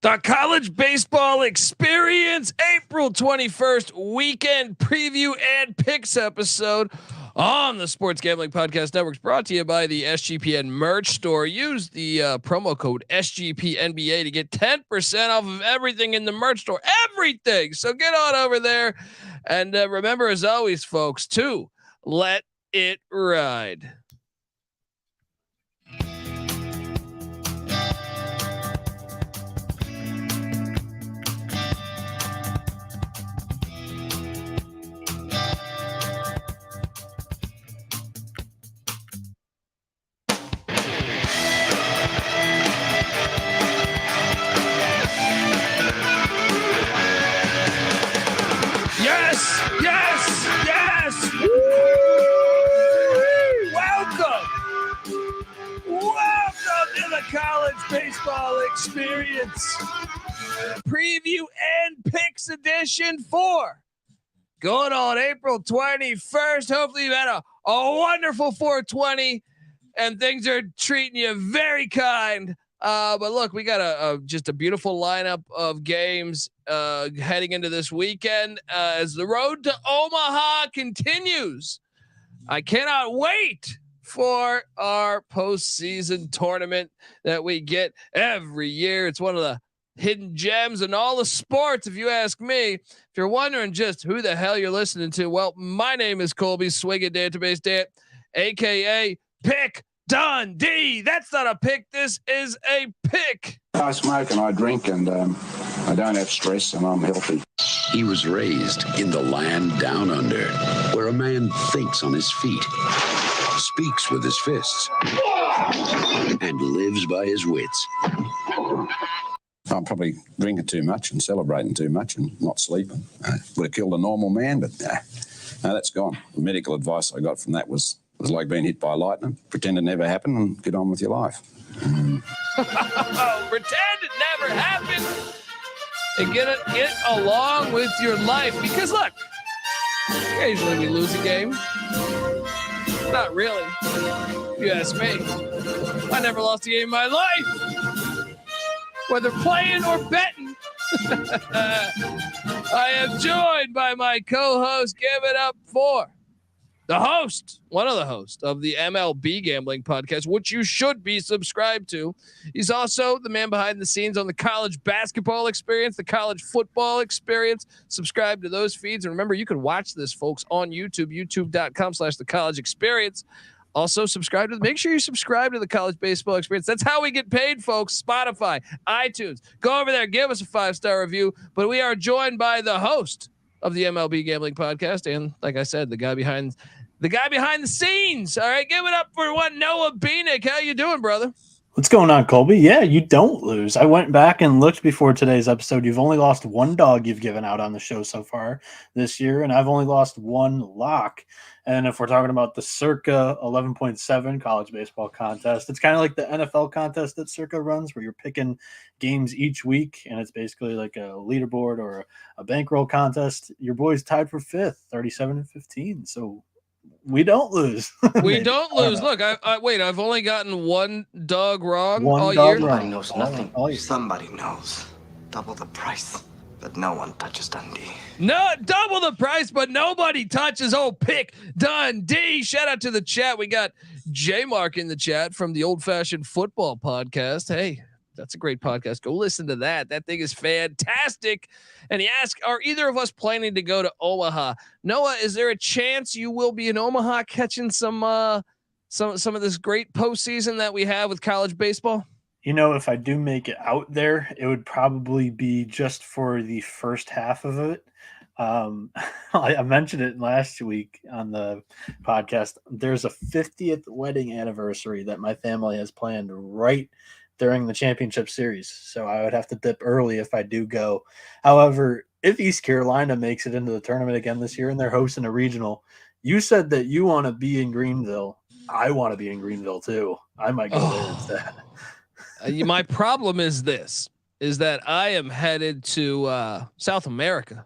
The College Baseball Experience, April 21st, weekend preview and picks episode on the Sports Gambling Podcast Network, brought to you by the SGPN merch store. Use the promo code SGPNBA to get 10% off of everything in the merch store. Everything. So get on over there. And remember, as always, folks, to let it ride. Yes. Welcome to the College Baseball Experience preview and picks edition 4. Going on April 21st. Hopefully you've had a wonderful 420 and things are treating you very kind. But look, we got just a beautiful lineup of games heading into this weekend as the road to Omaha continues. I cannot wait for our postseason tournament that we get every year. It's one of the hidden gems in all the sports, if you ask me. If you're wondering just who the hell you're listening to, well, my name is Colby Database Dant, aka Pick Dundee. That's not a pick. This is a pick. I smoke and I drink and I don't have stress and I'm healthy. He was raised in the land down under, where a man thinks on his feet, speaks with his fists, and lives by his wits. I'm probably drinking too much and celebrating too much and not sleeping. Would have killed a normal man, but no, that's gone. The medical advice I got from that was like being hit by lightning. Pretend it never happened and get on with your life. Pretend it never happened and get along with your life. Because look, occasionally we lose a game. Not really. If you ask me, I never lost a game in my life, whether playing or betting. I am joined by my co-host. Give it up for the host, one of the hosts of the MLB Gambling Podcast, which you should be subscribed to. He's also the man behind the scenes on the College Basketball Experience, the College Football Experience. Subscribe to those feeds. And remember, you can watch this, folks, on YouTube, youtube.com/the College Experience. Also, make sure you subscribe to the College Baseball Experience. That's how we get paid, folks. Spotify, iTunes. Go over there, give us a 5-star review. But we are joined by the host of the MLB Gambling Podcast, and like I said, the guy behind the scenes. All right, give it up for Noah Bieniek. How you doing, brother? What's going on, Colby? Yeah, you don't lose. I went back and looked before today's episode. You've only lost one dog you've given out on the show so far this year, and I've only lost one lock. And if we're talking about the circa 11.7 college baseball contest, it's kind of like the NFL contest that Circa runs, where you're picking games each week, and it's basically like a leaderboard or a bankroll contest. Your boy's tied for 5th, 37-15. So we don't lose. We don't lose. Look, I've only gotten one dog wrong one all dog year. Wrong. Everybody knows nothing. Somebody knows. Double the price, but no one touches Dundee. No, double the price, but nobody touches Pick Dundee. Shout out to the chat. We got J Mark in the chat from the Old Fashioned Football Podcast. Hey, that's a great podcast. Go listen to that. That thing is fantastic. And he asked, are either of us planning to go to Omaha? Noah, is there a chance you will be in Omaha catching some of this great postseason that we have with college baseball? You know, if I do make it out there, it would probably be just for the first half of it. I mentioned it last week on the podcast. There's a 50th wedding anniversary that my family has planned right during the championship series. So I would have to dip early if I do go. However, if East Carolina makes it into the tournament again this year and they're hosting a regional, you said that you want to be in Greenville. I want to be in Greenville too. I might go there instead. My problem is that I am headed to South America.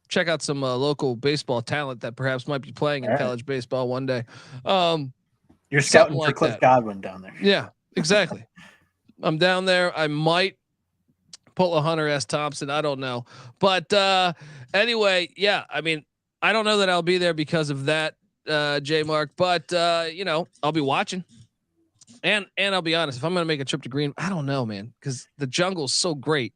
Check out some local baseball talent that perhaps might be playing in college baseball one day. You're scouting for Cliff Godwin down there. Yeah, exactly. I'm down there. I might pull a Hunter S. Thompson. I don't know, but anyway, yeah. I mean, I don't know that I'll be there because of that, J Mark, but I'll be watching. And I'll be honest, if I'm going to make a trip to Green, I don't know, man, because the jungle's so great.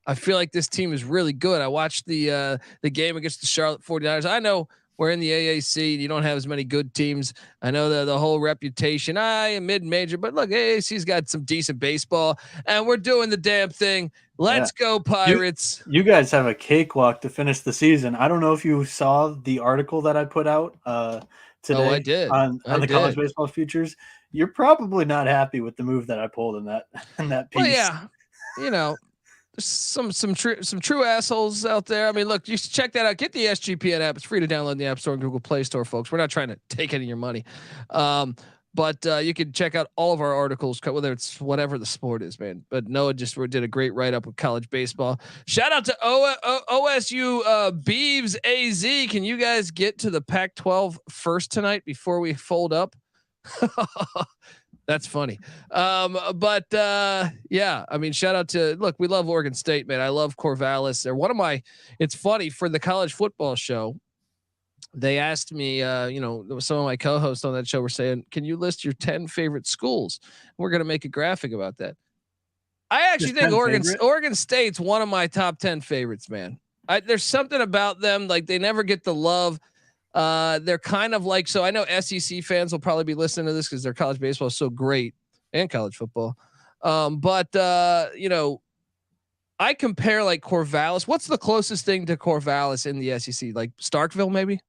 I feel like this team is really good. I watched the game against the Charlotte 49ers. I know we're in the AAC. You don't have as many good teams. I know the whole reputation. I am mid-major, but look, AAC's got some decent baseball, and we're doing the damn thing. Let's go Pirates. You guys have a cakewalk to finish the season. I don't know if you saw the article that I put out today. Oh, I did. On the college baseball futures. You're probably not happy with the move that I pulled in that piece. Well, yeah, there's some true assholes out there. I mean, look, you should check that out. Get the SGPN app. It's free to download in the App Store and Google Play Store, folks. We're not trying to take any of your money. But you can check out all of our articles, whether it's whatever the sport is, man. But Noah just did a great write-up with college baseball. Shout out to OSU Beavs AZ. Can you guys get to the Pac-12 first tonight before we fold up? That's funny. But yeah, I mean, shout out to, look, we love Oregon State, man. I love Corvallis. They're one of my, it's funny, for the college football show, they asked me, some of my co-hosts on that show were saying, can you list your 10 favorite schools? We're going to make a graphic about that. I actually think Oregon State's one of my top 10 favorites, man. There's something about them. Like, they never get the love. They're kind of like, so I know SEC fans will probably be listening to this because their college baseball is so great, and college football. I compare like Corvallis. What's the closest thing to Corvallis in the SEC? Like Starkville, maybe?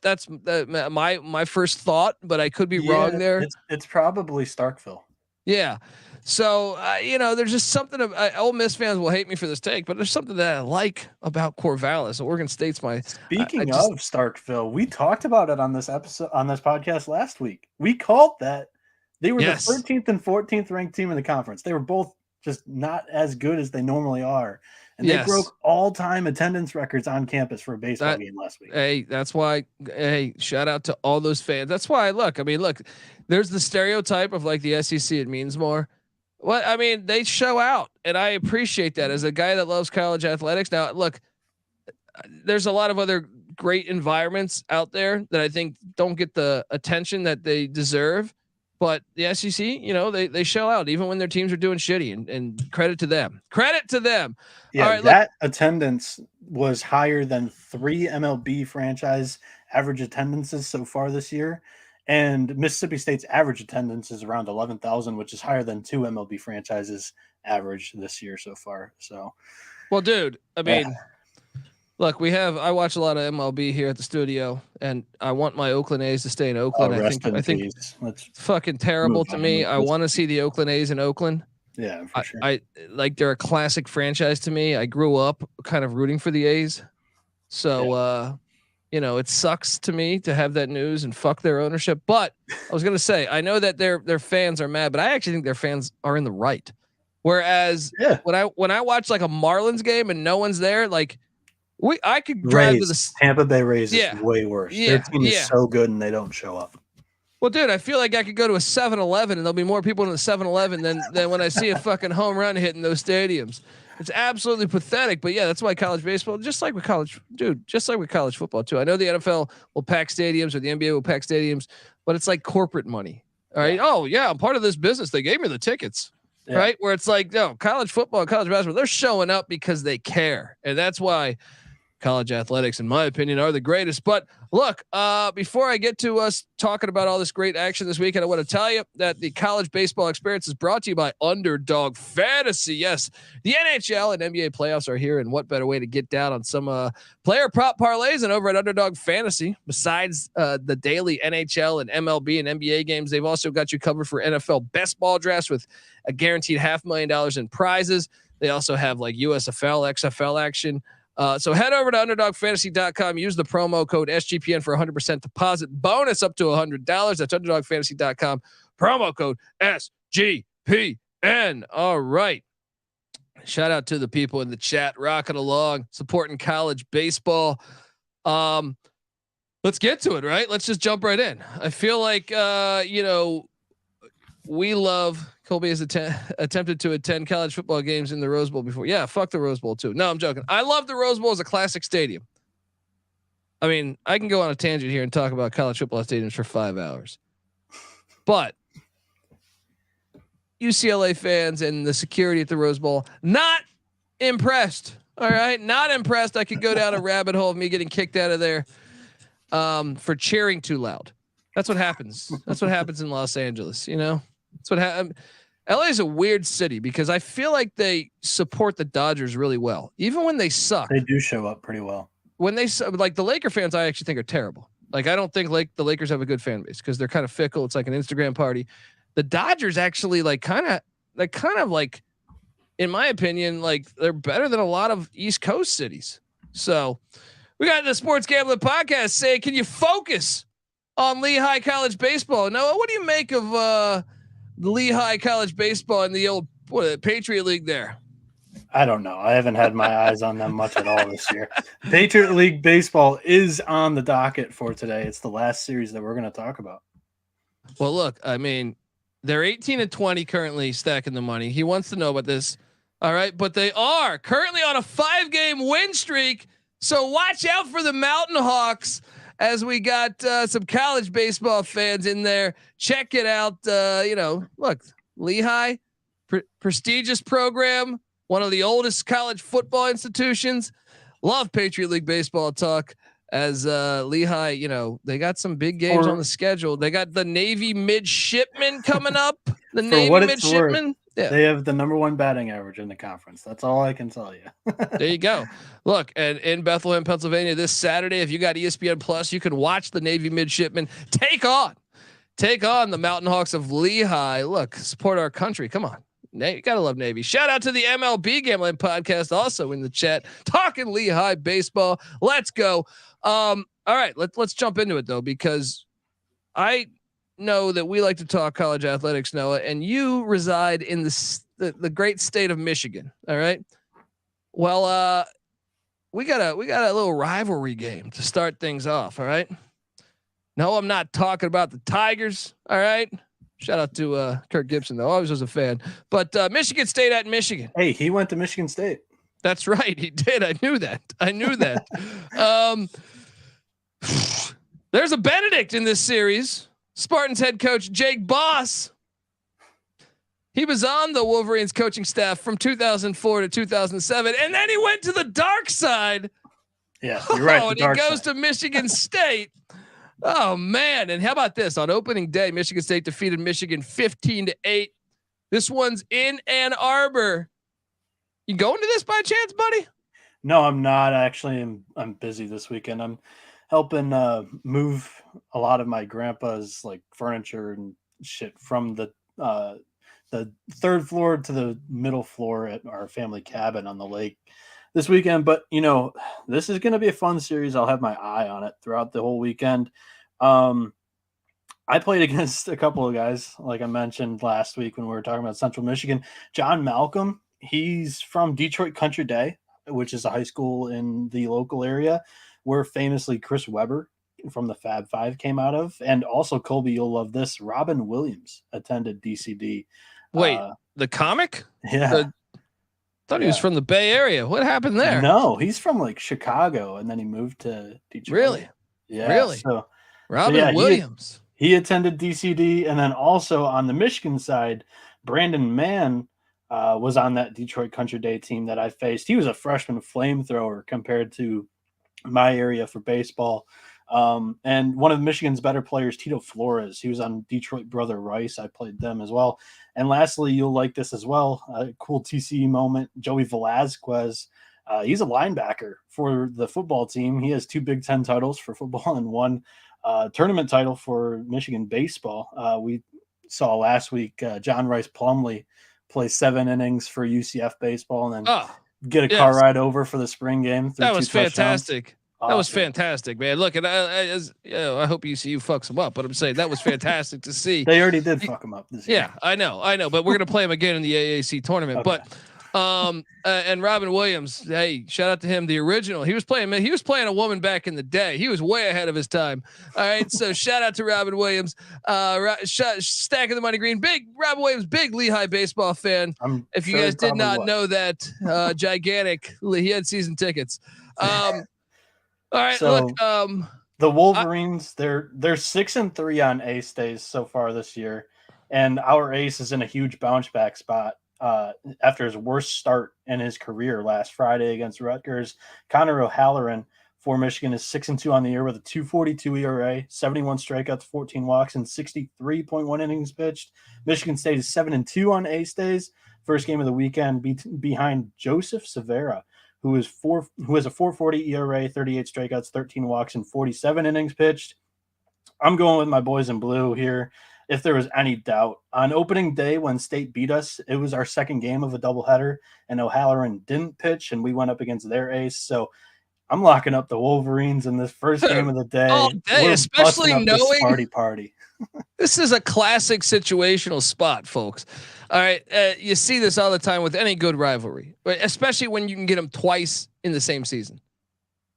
That's my first thought, but I could be wrong there. It's probably Starkville. Yeah. So, there's just something of Ole Miss fans will hate me for this take, but there's something that I like about Corvallis. Oregon State's my. Speaking of Starkville, we talked about it on this podcast last week. We called that they were the 13th and 14th ranked team in the conference. They were both just not as good as they normally are. And they broke all-time attendance records on campus for a baseball game last week. Hey, that's why. Hey, shout out to all those fans. That's why. Look, there's the stereotype of like the SEC. It means more. Well, I mean, they show out, and I appreciate that as a guy that loves college athletics. Now, look, there's a lot of other great environments out there that I think don't get the attention that they deserve. But the SEC, they show out even when their teams are doing shitty, and credit to them. Credit to them. Yeah, all right, that attendance was higher than 3 MLB franchise average attendances so far this year. And Mississippi State's average attendance is around 11,000, which is higher than 2 MLB franchises average this year so far. So, well, dude, look, I watch a lot of MLB here at the studio, and I want my Oakland A's to stay in Oakland. I think it's fucking terrible to me. I want to see the Oakland A's in Oakland. Yeah, for sure. I like, they're a classic franchise to me. I grew up kind of rooting for the A's. So, it sucks to me to have that news and fuck their ownership. But I was going to say, I know that their fans are mad, but I actually think their fans are in the right. Whereas when I watch like a Marlins game and no one's there, like I could drive to the Tampa Bay Rays is way worse. Yeah, their team is so good and they don't show up. Well, dude, I feel like I could go to a 7-Eleven and there'll be more people in the 7-Eleven than when I see a fucking home run hitting those stadiums. It's absolutely pathetic. But yeah, that's why college baseball, just like with college football too. I know the NFL will pack stadiums or the NBA will pack stadiums, but it's like corporate money. All right. Oh yeah, I'm part of this business. They gave me the tickets. Yeah. Right. Where it's like, no, college football and college basketball, they're showing up because they care. And that's why college athletics, in my opinion, are the greatest. But look, before I get to us talking about all this great action this weekend, I want to tell you that the college baseball experience is brought to you by Underdog Fantasy. Yes, the NHL and NBA playoffs are here, and what better way to get down on some player prop parlays than over at Underdog Fantasy. Besides the daily NHL and MLB and NBA games, they've also got you covered for NFL best ball drafts with a guaranteed $500,000 in prizes. They also have like USFL, XFL action. So head over to underdogfantasy.com, use the promo code SGPN for 100% deposit bonus up to $100. That's underdogfantasy.com, promo code SGPN. All right. Shout out to the people in the chat, rocking along, supporting college baseball. Let's get to it, right? Let's just jump right in. I feel like, we love Colby has attempted to attend college football games in the Rose Bowl before. Yeah, fuck the Rose Bowl too. No, I'm joking. I love the Rose Bowl as a classic stadium. I mean, I can go on a tangent here and talk about college football stadiums for 5 hours, but UCLA fans and the security at the Rose Bowl, not impressed. All right, not impressed. I could go down a rabbit hole of me getting kicked out of there for cheering too loud. That's what happens. That's what happens in Los Angeles. You know, that's what happens. LA is a weird city because I feel like they support the Dodgers really well, even when they suck. They do show up pretty well. When they like the Laker fans, I actually think are terrible. Like I don't think the Lakers have a good fan base because they're kind of fickle. It's like an Instagram party. The Dodgers actually kind of in my opinion, like they're better than a lot of East Coast cities. So we got the Sports Gambling Podcast saying, can you focus on Lehigh College baseball? Noah, what do you make of the Lehigh College baseball in the old Patriot League there? I don't know. I haven't had my eyes on them much at all this year. Patriot League baseball is on the docket for today. It's the last series that we're going to talk about. Well, look, I mean, they're 18-20 currently stacking the money. He wants to know about this. All right. But they are currently on a 5-game win streak. So watch out for the Mountain Hawks as we got some college baseball fans in there. Check it out. Look, Lehigh, prestigious program, one of the oldest college football institutions. Love Patriot League baseball talk. As Lehigh, they got some big games on the schedule. They got the Navy midshipmen coming up. The Navy midshipmen. Yeah. They have the #1 batting average in the conference. That's all I can tell you. There you go. Look, and in Bethlehem, Pennsylvania, this Saturday, if you got ESPN Plus, you can watch the Navy midshipmen take on the Mountain Hawks of Lehigh. Look, support our country. Come on. You gotta love Navy. Shout out to the MLB Gambling Podcast, also in the chat, talking Lehigh baseball. Let's go. All right, let's jump into it though, because I know that we like to talk college athletics, Noah, and you reside in the great state of Michigan. All right. Well, we got a little rivalry game to start things off. All right. No, I'm not talking about the Tigers. All right. Shout out to Kirk Gibson, though. Always was a fan. But Michigan State at Michigan. Hey, he went to Michigan State. That's right. He did. I knew that. There's a Benedict in this series. Spartans head coach Jake Boss. He was on the Wolverines coaching staff from 2004 to 2007. And then he went to the dark side. Yeah, you're right. And he goes to Michigan State. Oh man. And how about this? On opening day, Michigan State defeated Michigan 15-8. This one's in Ann Arbor. You going to this by chance, buddy? No, I'm not actually. I'm busy this weekend. I'm helping move a lot of my grandpa's like furniture and shit from the 3rd floor to the middle floor at our family cabin on the lake this weekend. But this is going to be a fun series. I'll have my eye on it throughout the whole weekend. I played against a couple of guys, like I mentioned last week when we were talking about Central Michigan. John Malcolm, he's from Detroit Country Day, which is a high school in the local area where famously Chris Webber from the Fab Five came out of. And also, Colby, you'll love this. Robin Williams attended DCD. Wait, the comic? Yeah. Thought he was from the Bay Area. What happened there? No, he's from like Chicago, and then he moved to Detroit. Really? Yeah. Really? So Robin Williams. He attended DCD, and then also on the Michigan side, Brandon Mann was on that Detroit Country Day team that I faced. He was a freshman flamethrower compared to my area for baseball. And one of Michigan's better players, Tito Flores, he was on Detroit Brother Rice. I played them as well. And lastly, you'll like this as well. A cool TCE moment. Joey Velazquez. He's a linebacker for the football team. He has 2 Big Ten titles for football and 1 tournament title for Michigan baseball. We saw last week John Rice Plumlee play 7 innings for UCF baseball and then get a car ride over for the spring game. That was fantastic. Awesome. That was fantastic, man. Look, and I hope ECU fucks him up, but I'm saying that was fantastic to see. They already did fuck him up this year. Yeah, I know, but we're gonna play him again in the AAC tournament. Okay. But And Robin Williams, hey, shout out to him, the original. He was playing a woman back in the day. He was way ahead of his time. All right, so shout out to Robin Williams. Stacking the money green, big Robin Williams, big Lehigh baseball fan. If you guys did not know that, gigantic, he had season tickets. All right, so look, the Wolverines, they're 6-3 on ace days so far this year, and our ace is in a huge bounce back spot after his worst start in his career last Friday against Rutgers. Connor O'Halloran for Michigan is 6-2 on the year with a 2.42 ERA, 71 strikeouts, 14 walks, and 63.1 innings pitched. Michigan State is 7-2 on ace days. First game of the weekend behind Joseph Severa, who has a 4.40 ERA, 38 strikeouts, 13 walks, and 47 innings pitched. I'm going with my boys in blue here. If there was any doubt, on opening day when State beat us, it was our second game of a doubleheader, and O'Halloran didn't pitch, and we went up against their ace. So I'm locking up the Wolverines in this first game of the day. All day, especially knowing party. This is a classic situational spot, folks. All right, you see this all the time with any good rivalry, but especially when you can get them twice in the same season.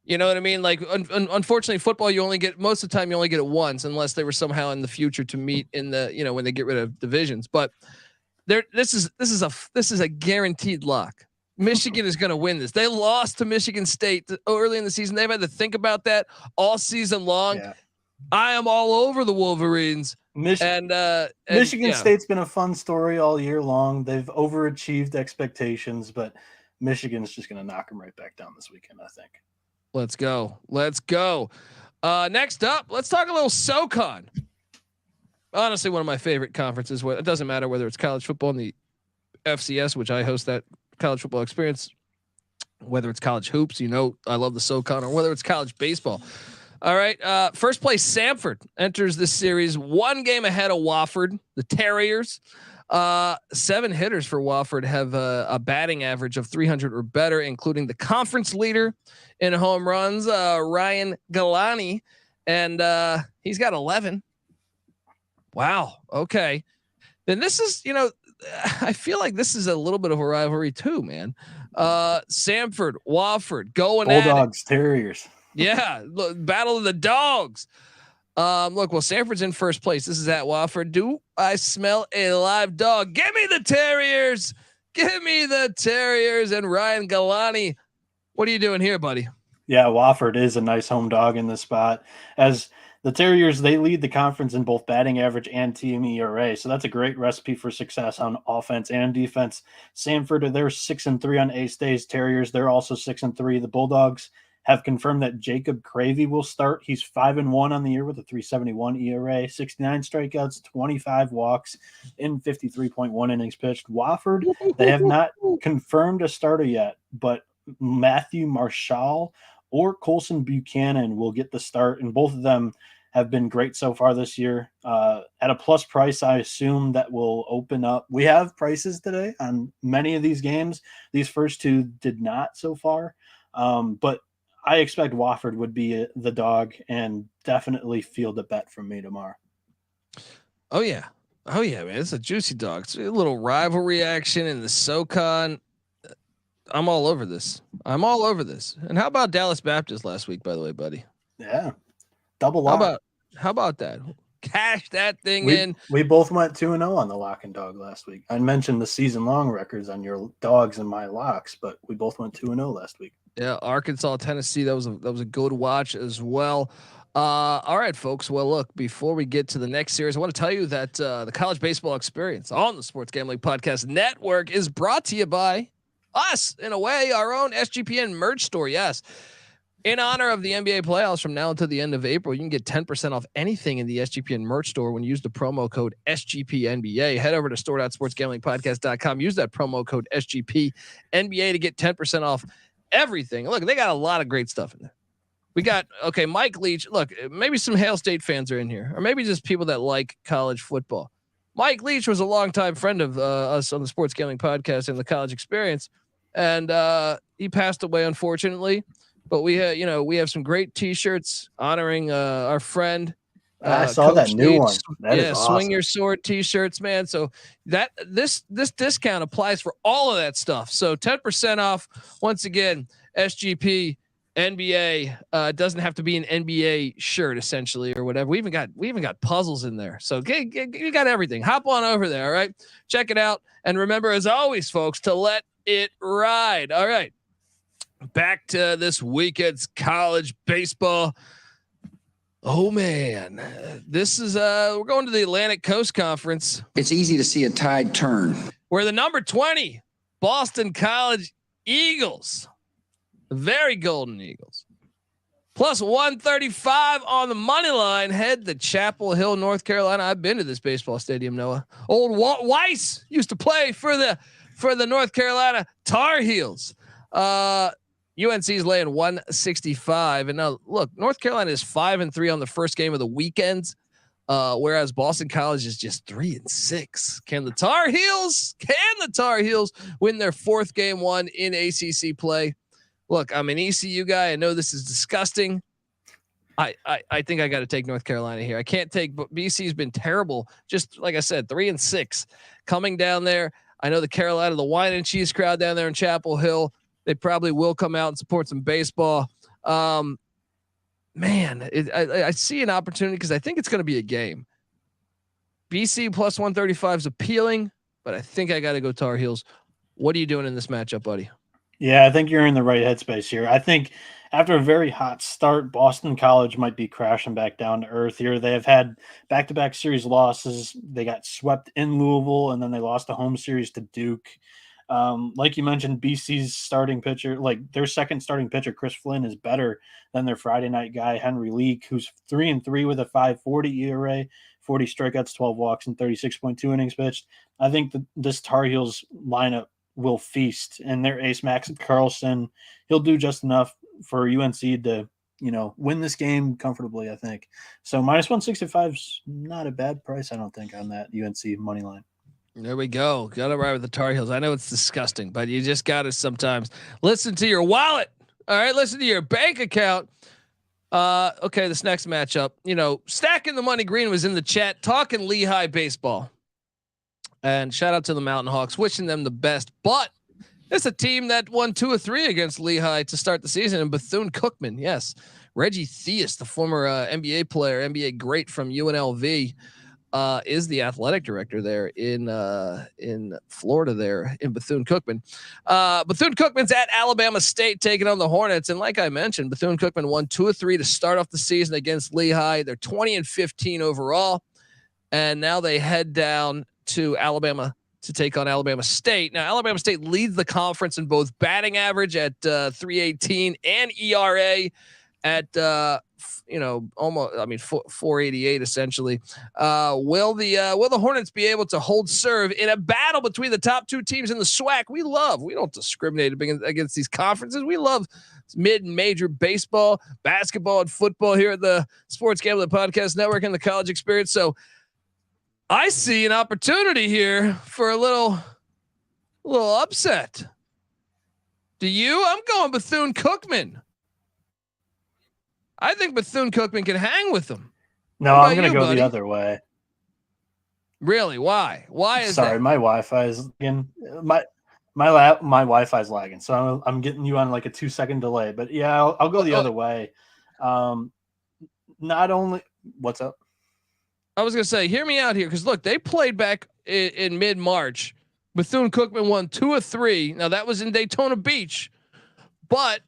You know what I mean? Like, unfortunately, football, most of the time you only get it once, unless they were somehow in the future to meet in the, when they get rid of divisions. But this is a guaranteed lock. Michigan is going to win this. They lost to Michigan State early in the season. They've had to think about that all season long. Yeah. I am all over the Wolverines. Michigan State's been a fun story all year long. They've overachieved expectations, but Michigan is just going to knock them right back down this weekend, I think. Let's go. Next up, let's talk a little SoCon. Honestly, one of my favorite conferences. It doesn't matter whether it's college football in the FCS, which I host that college football experience, whether it's college hoops, I love the SoCon, or whether it's college baseball. All right. First place, Samford enters this series 1 game ahead of Wofford, the Terriers. 7 hitters for Wofford have a batting average of 300 or better, including the conference leader in home runs, Ryan Galani, and he's got 11. Wow. Okay. Then this is, I feel like this is a little bit of a rivalry too, man. Samford, Wofford going at it. Bulldogs, Terriers. Yeah, look, battle of the dogs. Samford's in first place. This is at Wofford. Do I smell a live dog? Give me the Terriers. Give me the Terriers. And Ryan Galani, what are you doing here, buddy? Yeah, Wofford is a nice home dog in this spot. As the Terriers, they lead the conference in both batting average and team ERA. So that's a great recipe for success on offense and defense. Samford, they're 6-3 on ace days. Terriers, they're also 6-3. The Bulldogs have confirmed that Jacob Cravey will start. He's 5-1 on the year with a 3.71 ERA, 69 strikeouts, 25 walks, in 53.1 innings pitched. Wofford, they have not confirmed a starter yet, but Matthew Marshall or Colson Buchanan will get the start, and both of them have been great so far this year. At a plus price, I assume that will open up. We have prices today on many of these games. These first 2 did not so far, but I expect Wofford would be the dog, and definitely field a bet from me tomorrow. Oh yeah, man, it's a juicy dog. It's a little rivalry action in the SoCon. I'm all over this. And how about Dallas Baptist last week, by the way, buddy? Yeah, double lock. How about that? Cash that thing in. We both went 2-0 on the lock and dog last week. I mentioned the season long records on your dogs and my locks, but we both went 2-0 last week. Yeah, Arkansas, Tennessee. That was a good watch as well. All right, folks. Well, look, before we get to the next series, I want to tell you that the college baseball experience on the Sports Gambling Podcast Network is brought to you by us, in a way, our own SGPN merch store. Yes. In honor of the NBA playoffs from now until the end of April, you can get 10% off anything in the SGPN merch store when you use the promo code SGPNBA. Head over to store.sportsgamblingpodcast.com. Use that promo code SGPNBA to get 10% off everything. Look, they got a lot of great stuff in there. We got, Mike Leach. Look, maybe some Hail State fans are in here, or maybe just people that like college football. Mike Leach was a longtime friend of us on the Sports Gambling Podcast and the college experience. And he passed away, unfortunately. But we have some great T-shirts honoring our friend. I saw that new one. That is awesome. Swing Your Sword t-shirts, man. So that this discount applies for all of that stuff. So 10% off. Once again, SGP NBA doesn't have to be an NBA shirt essentially or whatever. We even got puzzles in there. So you got everything. Hop on over there. All right, check it out. And remember, as always, folks, to let it ride. All right, back to this weekend's college baseball. Oh man, this is we're going to the Atlantic Coast Conference. It's easy to see a tide turn. Where the number 20 Boston College Eagles, the very Golden Eagles, plus 135 on the money line, head to Chapel Hill, North Carolina. I've been to this baseball stadium, Noah. Old Walt Weiss used to play for the North Carolina Tar Heels. UNC is laying 165. And now look, North Carolina is 5-3 on the first game of the weekend. Whereas Boston College is just 3-6. Can the Tar Heels win their fourth game one in ACC play? Look, I'm an ECU guy. I know this is disgusting. I think I got to take North Carolina here. I can't take, but BC's been terrible. Just like I said, 3-6 coming down there. I know the wine and cheese crowd down there in Chapel Hill. They probably will come out and support some baseball. Man, I see an opportunity because I think it's going to be a game. BC plus 135 is appealing, but I think I got to go Tar Heels. What are you doing in this matchup, buddy? Yeah, I think you're in the right headspace here. I think after a very hot start, Boston College might be crashing back down to earth here. They have had back-to-back series losses. They got swept in Louisville, and then they lost a home series to Duke. Like you mentioned, BC's starting pitcher, like their second starting pitcher, Chris Flynn, is better than their Friday night guy, Henry Leak, who's 3-3 with a 5.40 ERA, 40 strikeouts, 12 walks, and 36.2 innings pitched. I think this Tar Heels lineup will feast, and their ace Max Carlson, he'll do just enough for UNC to, win this game comfortably, I think. So minus 165 is not a bad price, I don't think, on that UNC money line. There we go. Got to ride with the Tar Heels. I know it's disgusting, but you just got to sometimes listen to your wallet. All right. Listen to your bank account. Okay. This next matchup, Stacking the Money Green was in the chat talking Lehigh baseball, and shout out to the Mountain Hawks, wishing them the best, but it's a team that won 2 or 3 against Lehigh to start the season. And Bethune-Cookman. Yes. Reggie Theus, the former NBA player, NBA great from UNLV, is the athletic director there in Florida there in Bethune-Cookman. Bethune-Cookman's at Alabama State taking on the Hornets. And like I mentioned, Bethune-Cookman won 2 or 3 to start off the season against Lehigh. They're 20-15 overall. And now they head down to Alabama to take on Alabama State. Now, Alabama State leads the conference in both batting average at 318 and ERA at almost 488 essentially. Will the Hornets be able to hold serve in a battle between the top 2 teams in the SWAC? We don't discriminate against these conferences. We love mid and major baseball, basketball, and football here at the Sports Gambling Podcast Network and the College Experience. So I see an opportunity here for a little upset. Do you? I'm going Bethune-Cookman. I think Bethune-Cookman can hang with them. No, I'm going to go the other way. Really? Why? Why is Sorry, that? my Wi-Fi is lagging. My Wi-Fi is lagging, so I'm getting you on like a 2-second delay. But yeah, I'll go the other way. Not only what's up? I was going to say, hear me out here, because look, they played back in mid-March. Bethune-Cookman won 2 or 3. Now that was in Daytona Beach, but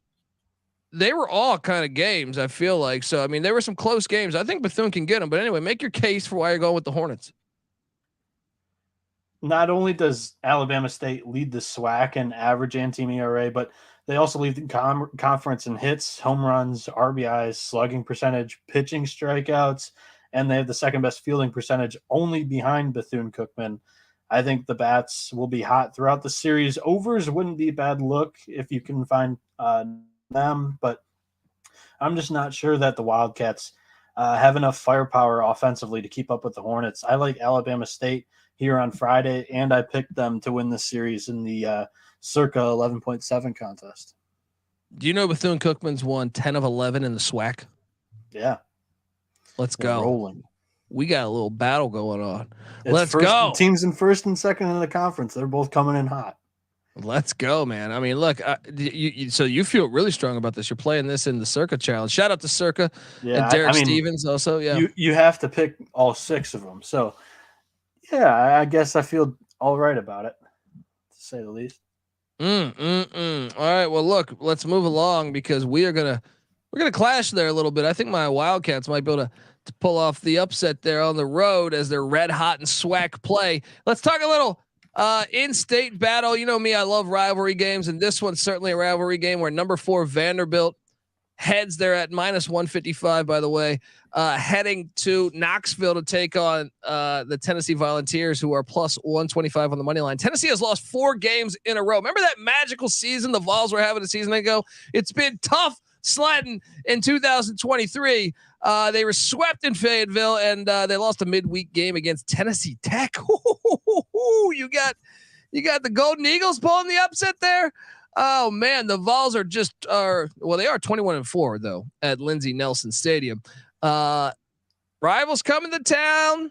they were all kind of games, I feel like. So, there were some close games. I think Bethune can get them. But anyway, make your case for why you're going with the Hornets. Not only does Alabama State lead the SWAC in average and team ERA, but they also lead the conference in hits, home runs, RBIs, slugging percentage, pitching strikeouts, and they have the second best fielding percentage, only behind Bethune-Cookman. I think the bats will be hot throughout the series. Overs wouldn't be a bad look if you can find them, but I'm just not sure that the Wildcats have enough firepower offensively to keep up with the Hornets. I like Alabama State here on Friday, and I picked them to win the series in the circa 11.7 contest. Do you know Bethune-Cookman's won 10 of 11 in the SWAC? Yeah. Let's They're go. rolling. We got a little battle going on. It's Let's go. Teams in first and second in the conference. They're both coming in hot. Let's go, man. I mean, look, so you feel really strong about this. You're playing this in the Circa Challenge. Shout out to Circa and Derek Stevens also. Yeah, you have to pick all 6 of them. So, yeah, I guess I feel all right about it, to say the least. All right. Well, look, let's move along because we're gonna clash there a little bit. I think my Wildcats might be able to pull off the upset there on the road as they're red hot in SWAC play. Let's talk a little in-state battle. You know me, I love rivalry games, and this one's certainly a rivalry game where number 4 Vanderbilt heads there at -155, by the way, heading to Knoxville to take on the Tennessee Volunteers, who are +125 on the money line. Tennessee has lost 4 games in a row. Remember that magical season the Vols were having a season ago? It's been tough sledding in 2023. They were swept in Fayetteville, and they lost a midweek game against Tennessee Tech. You got the Golden Eagles pulling the upset there. Oh man, the Vols they are 21-4 though at Lindsey Nelson Stadium. Rivals coming to town.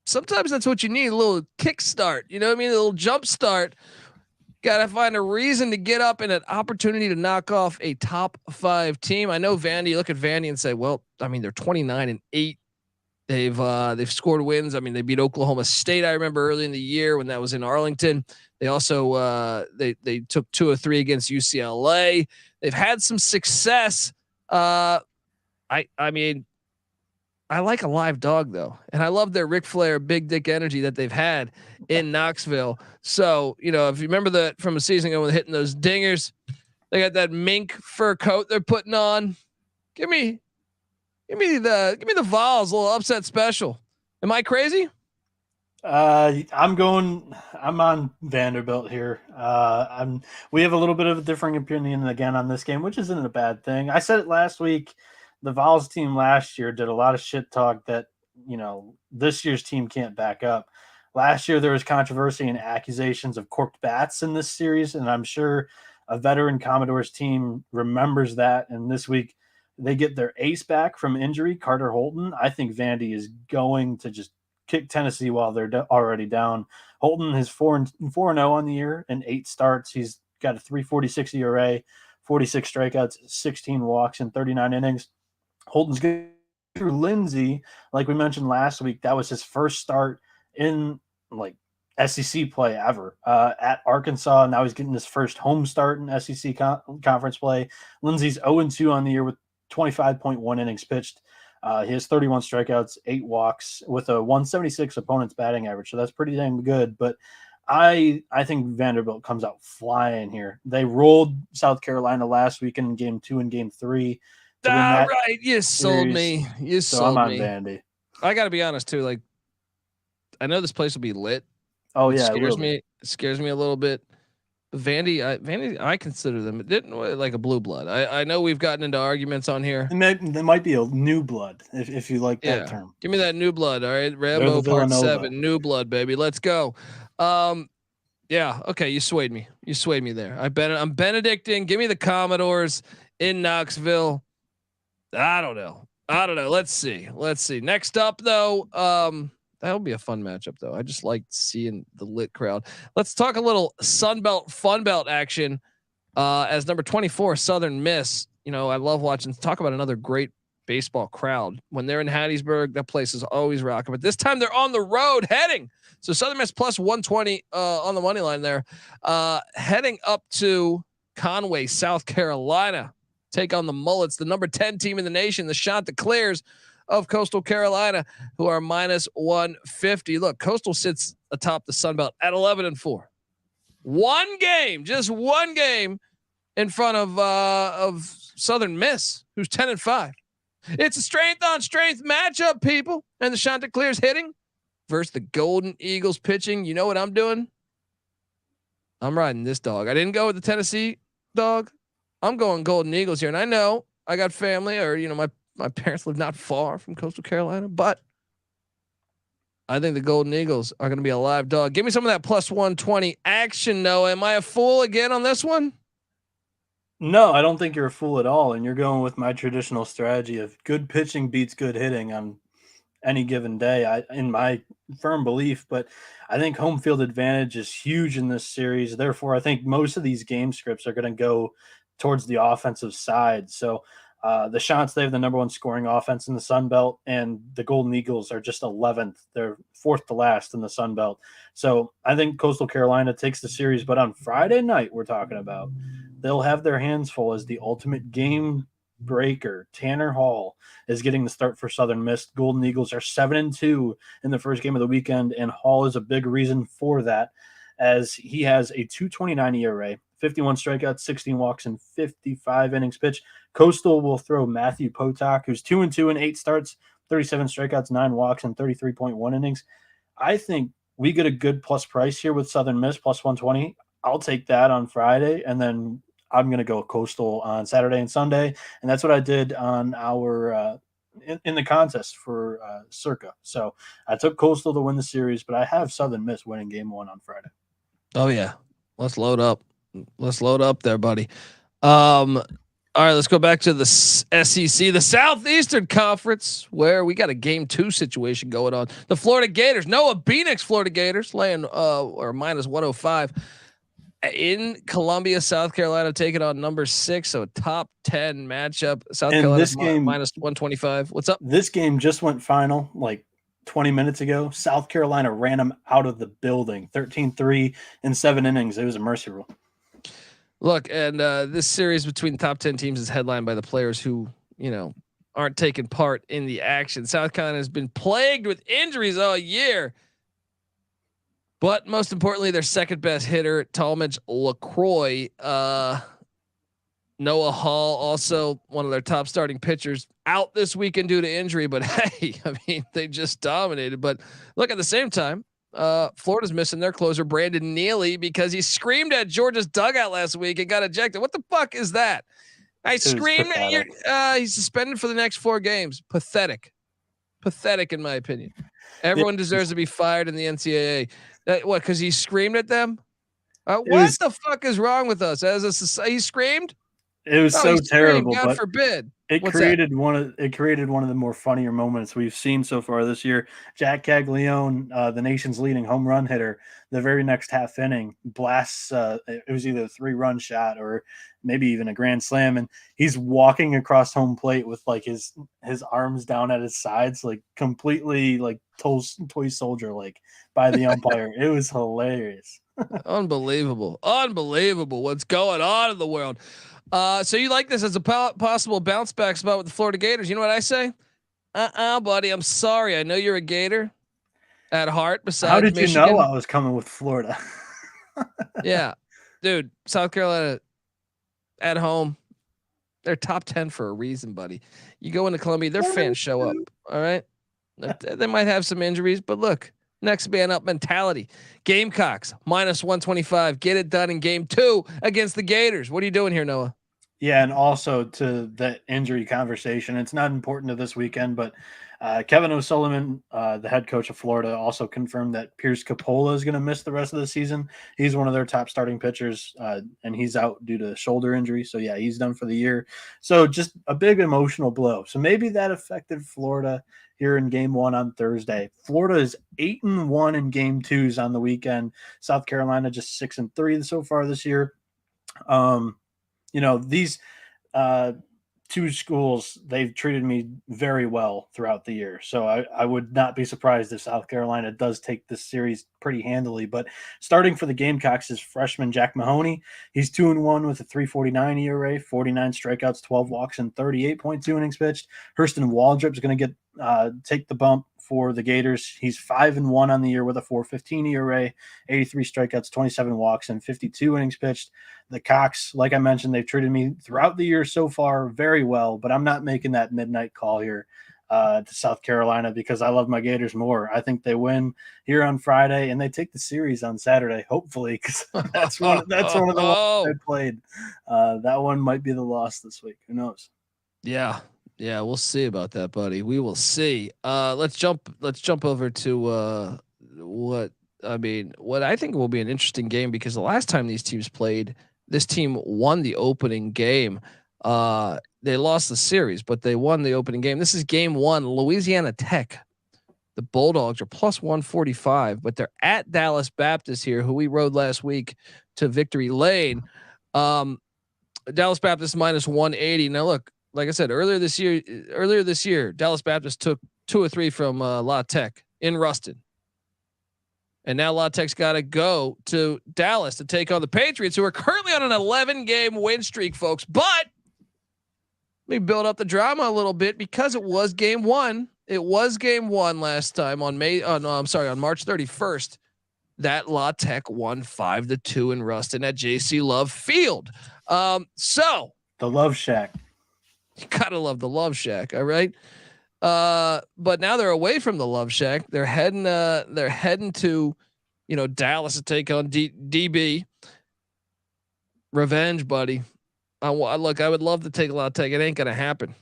Sometimes that's what you need, a little kickstart. You know what I mean? A little jump start. Got to find a reason to get up and an opportunity to knock off a top 5 team. I know Vandy. You look at Vandy and say, well, I mean, they're 29-8. They've scored wins. I mean, they beat Oklahoma State. I remember early in the year when that was in Arlington. They also they took 2 or 3 against UCLA. They've had some success. I mean, I like a live dog though, and I love their Ric Flair big dick energy that they've had in Knoxville. So you know, if you remember that from a season ago when hitting those dingers, they got that mink fur coat they're putting on. Give me the Vols, a little upset special. Am I crazy? I'm on Vanderbilt here. We have a little bit of a differing opinion again on this game, which isn't a bad thing. I said it last week. The Vols team last year did a lot of shit talk that, you know, this year's team can't back up. Last year, there was controversy and accusations of corked bats in this series, and I'm sure a veteran Commodores team remembers that. And this week, they get their ace back from injury, Carter Holton. I think Vandy is going to just kick Tennessee while they're already down. Holton is 4-0 on the year and 8 starts. He's got a 3.46 ERA, 46 strikeouts, 16 walks in 39 innings. Holton's good through Lindsey, like we mentioned last week. That was his first start in like SEC play ever at Arkansas. Now he's getting his first home start in SEC conference play. Lindsey's 0-2 on the year with 25.1 innings pitched. He has 31 strikeouts, 8 walks with a 176 opponent's batting average. So that's pretty dang good. But I think Vanderbilt comes out flying here. They rolled South Carolina last week in game 2 and game 3. Right. You sold me. I'm on Vandy. I got to be honest too. Like, I know this place will be lit. Oh yeah. It scares me a little bit. Vandy, I consider them like a blue blood. I know we've gotten into arguments on here. There might be a new blood if you like that term. Give me that new blood. All right. Rambo part 7, new blood, baby. Let's go. Yeah. Okay. You swayed me there. I'm Benedictine. Give me the Commodores in Knoxville. I don't know. Let's see. Next up though, that'll be a fun matchup though. I just like seeing the lit crowd. Let's talk a little Sunbelt Funbelt action. As number 24 Southern Miss, you know, I love watching. Talk about another great baseball crowd. When they're in Hattiesburg, that place is always rocking. But this time they're on the road heading. So Southern Miss +120 on the money line there, heading up to Conway, South Carolina. Take on the Mullets, the number 10 team in the nation, the Chanticleers of Coastal Carolina, who are -150. Look, Coastal sits atop the Sun Belt at 11-4. Just one game in front of Southern Miss, who's 10-5. It's a strength on strength matchup, people. And the Chanticleers hitting versus the Golden Eagles pitching. You know what I'm doing? I'm riding this dog. I didn't go with the Tennessee dog. I'm going Golden Eagles here. And I know I got family, or, you know, my parents live not far from Coastal Carolina, but I think the Golden Eagles are going to be a live dog. Give me some of that +120 action, Noah. Am I a fool again on this one? No, I don't think you're a fool at all. And you're going with my traditional strategy of good pitching beats good hitting on any given day, in my firm belief. But I think home field advantage is huge in this series. Therefore, I think most of these game scripts are going to go towards the offensive side. So the Shots, they have the number one scoring offense in the Sun Belt, and the Golden Eagles are just 11th. They're fourth to last in the Sun Belt. So I think Coastal Carolina takes the series. But on Friday night, we're talking about, they'll have their hands full as the ultimate game breaker. Tanner Hall is getting the start for Southern Miss. Golden Eagles are 7-2 in the first game of the weekend, and Hall is a big reason for that, as he has a 2.29 ERA, 51 strikeouts, 16 walks, and 55 innings pitched. Coastal will throw Matthew Potok, who's 2-2 in 8 starts, 37 strikeouts, 9 walks, and 33.1 innings. I think we get a good plus price here with Southern Miss, plus 120. I'll take that on Friday, and then I'm going to go Coastal on Saturday and Sunday. And that's what I did on our in the contest for Circa. So I took Coastal to win the series, but I have Southern Miss winning game 1 on Friday. Oh yeah. Let's load up. Let's load up there, buddy. All right, let's go back to the SEC, the Southeastern Conference, where we got a game 2 situation going on. The Florida Gators, Noah Bieniek's Florida Gators laying or minus 105 in Columbia, South Carolina, taking on number 6, so top 10 matchup. South Carolina this game minus 125. What's up? This game just went final like 20 minutes ago. South Carolina ran them out of the building, 13-3 in 7 innings. It was a mercy rule. Look, and this series between top 10 teams is headlined by the players who, aren't taking part in the action. South Carolina has been plagued with injuries all year. But most importantly, their second best hitter, Talmadge LaCroix, Noah Hall, also one of their top starting pitchers, out this weekend due to injury. But hey, I mean, they just dominated. But look, at the same time, Florida's missing their closer, Brandon Neely, because he screamed at Georgia's dugout last week and got ejected. What the fuck is that? I screamed at you. He's suspended for the next 4 games. Pathetic in my opinion. Everyone deserves to be fired in the NCAA. What? Because he screamed at them? What the fuck is wrong with us as a society? He screamed. It was so terrible. God forbid. It created one of the more funnier moments we've seen so far this year. Jack Caglione, the nation's leading home run hitter, the very next half inning blasts. It was either a 3-run shot or maybe even a grand slam, and he's walking across home plate with like his arms down at his sides, like completely like toy soldier like by the umpire. It was hilarious. Unbelievable. What's going on in the world? So you like this as a possible bounce back spot with the Florida Gators? You know what I say? Buddy, I'm sorry. I know you're a Gator at heart. Besides, how did Michigan. You know I was coming with Florida? Yeah, dude. South Carolina at home, they're top 10 for a reason, buddy. You go into Columbia, their fans show up. All right, they might have some injuries, but look. Next man up mentality. Gamecocks minus 125. Get it done in game 2 against the Gators. What are you doing here, Noah? Yeah, and also to the injury conversation, it's not important to this weekend, but Kevin O'Sullivan, the head coach of Florida, also confirmed that Pierce Capola is going to miss the rest of the season. He's one of their top starting pitchers, and he's out due to shoulder injury. So, yeah, he's done for the year. So just a big emotional blow. So maybe that affected Florida here in game 1 on Thursday. Florida is 8-1 in game 2s on the weekend. South Carolina just 6-3 so far this year. These 2 schools, they've treated me very well throughout the year. So I would not be surprised if South Carolina does take this series pretty handily. But starting for the Gamecocks is freshman Jack Mahoney. He's 2-1 with a 3.49 ERA, 49 strikeouts, 12 walks, and 38.2 innings pitched. Hurston Waldrop is going to take the bump for the Gators. He's 5-1 on the year with a 4.15 ERA, 83 strikeouts, 27 walks, and 52 innings pitched. The Cox, like I mentioned, they've treated me throughout the year so far very well, but I'm not making that midnight call here to South Carolina because I love my Gators more. I think they win here on Friday and they take the series on Saturday, hopefully, because that's one of the ones I played. That one might be the loss this week. Who knows? Yeah, we'll see about that, buddy. We will see. Let's jump over to what I think will be an interesting game because the last time these teams played, this team won the opening game. They lost the series, but they won the opening game. This is game 1. Louisiana Tech. The Bulldogs are plus 145, but they're at Dallas Baptist here, who we rode last week to victory lane. Dallas Baptist minus 180. Now look, like I said, earlier this year, Dallas Baptist took 2 or 3 from La Tech in Ruston. And now La Tech's got to go to Dallas to take on the Patriots, who are currently on an 11-game win streak, folks. But let me build up the drama a little bit, because it was game 1. It was game 1 last time on March 31st. That La Tech won 5-2 in Ruston at JC Love Field. So the Love Shack. You gotta love the Love Shack, all right. But now they're away from the Love Shack. They're heading to, Dallas to take on DB. Revenge, buddy. I would love to take La Tech. It ain't gonna happen.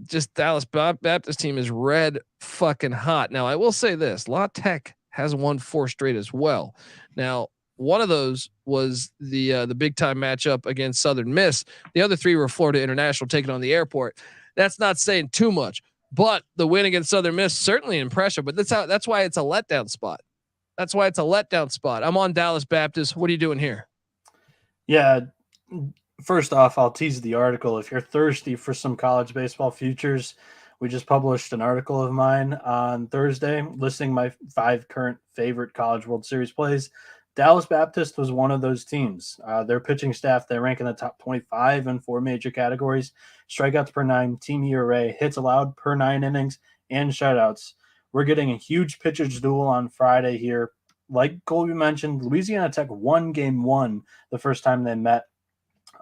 Just Dallas Baptist team is red fucking hot. Now I will say this: La Tech has won 4 straight as well. Now, one of those was the big time matchup against Southern Miss. The other 3 were Florida International taking on the Airport. That's not saying too much, but the win against Southern Miss certainly impressive. But that's why it's a letdown spot. I'm on Dallas Baptist. What are you doing here? Yeah. First off, I'll tease the article. If you're thirsty for some college baseball futures, we just published an article of mine on Thursday listing my 5 current favorite College World Series plays. Dallas Baptist was one of those teams. Their pitching staff, they rank in the top 25 in 4 major categories: strikeouts per 9, team ERA, hits allowed per 9 innings, and shutouts. We're getting a huge pitchers duel on Friday here. Like Colby mentioned, Louisiana Tech won game 1 the first time they met.